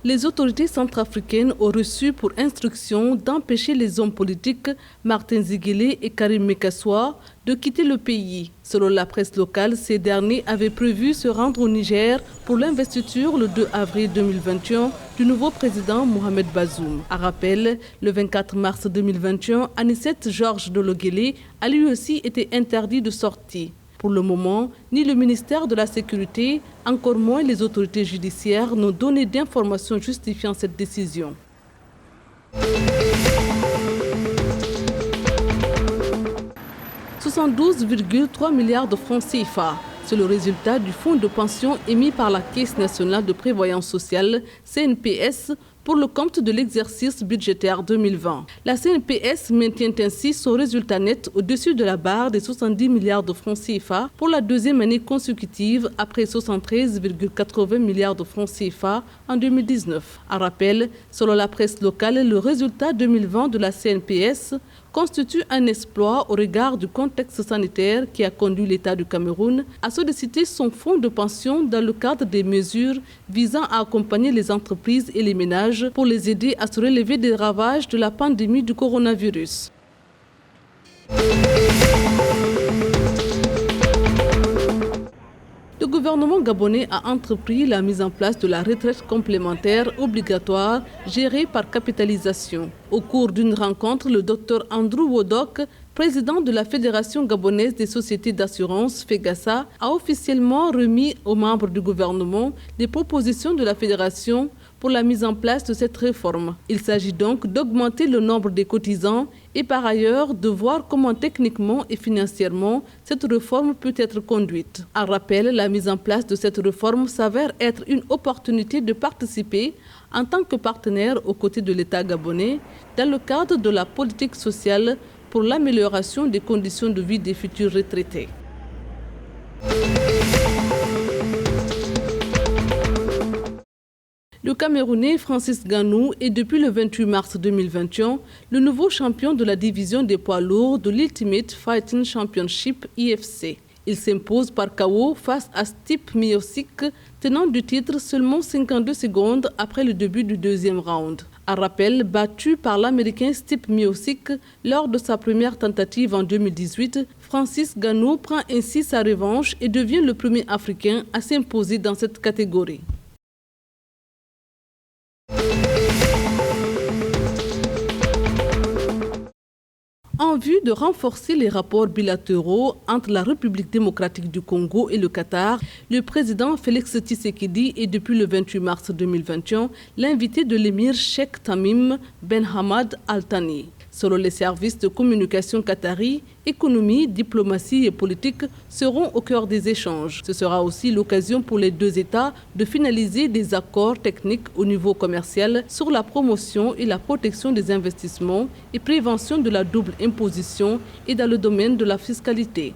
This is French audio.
Les autorités centrafricaines ont reçu pour instruction d'empêcher les hommes politiques Martin Ziguélé et Karim Mekassoua de quitter le pays. Selon la presse locale, ces derniers avaient prévu se rendre au Niger pour l'investiture le 2 avril 2021 du nouveau président Mohamed Bazoum. À rappel, le 24 mars 2021, Anicet Georges Dologuélé a lui aussi été interdit de sortie. Pour le moment, ni le ministère de la Sécurité, encore moins les autorités judiciaires n'ont donné d'informations justifiant cette décision. 72,3 milliards de francs CFA. C'est le résultat du fonds de pension émis par la Caisse nationale de prévoyance sociale, CNPS, pour le compte de l'exercice budgétaire 2020. La CNPS maintient ainsi son résultat net au-dessus de la barre des 70 milliards de francs CFA pour la deuxième année consécutive après 73,80 milliards de francs CFA en 2019. À rappel, selon la presse locale, le résultat 2020 de la CNPS constitue un exploit au regard du contexte sanitaire qui a conduit l'État du Cameroun à solliciter son fonds de pension dans le cadre des mesures visant à accompagner les entreprises et les ménages pour les aider à se relever des ravages de la pandémie du coronavirus. Le gouvernement gabonais a entrepris la mise en place de la retraite complémentaire obligatoire gérée par capitalisation. Au cours d'une rencontre, le Dr Andrew Wodok, président de la Fédération gabonaise des sociétés d'assurance, FEGASA, a officiellement remis aux membres du gouvernement les propositions de la Fédération pour la mise en place de cette réforme. Il s'agit donc d'augmenter le nombre des cotisants et par ailleurs de voir comment techniquement et financièrement cette réforme peut être conduite. En rappel, la mise en place de cette réforme s'avère être une opportunité de participer en tant que partenaire aux côtés de l'État gabonais dans le cadre de la politique sociale pour l'amélioration des conditions de vie des futurs retraités. Le Camerounais Francis Ngannou est depuis le 28 mars 2021 le nouveau champion de la division des poids lourds de l'Ultimate Fighting Championship IFC. Il s'impose par KO face à Stipe Miocic, tenant du titre seulement 52 secondes après le début du deuxième round. À rappel, battu par l'Américain Stipe Miocic lors de sa première tentative en 2018, Francis Ngannou prend ainsi sa revanche et devient le premier Africain à s'imposer dans cette catégorie. En vue de renforcer les rapports bilatéraux entre la République démocratique du Congo et le Qatar, le président Félix Tshisekedi est depuis le 28 mars 2021 l'invité de l'émir Cheikh Tamim Ben Hamad Al Thani. Selon les services de communication qatari, économie, diplomatie et politique seront au cœur des échanges. Ce sera aussi l'occasion pour les deux États de finaliser des accords techniques au niveau commercial sur la promotion et la protection des investissements et prévention de la double imposition et dans le domaine de la fiscalité.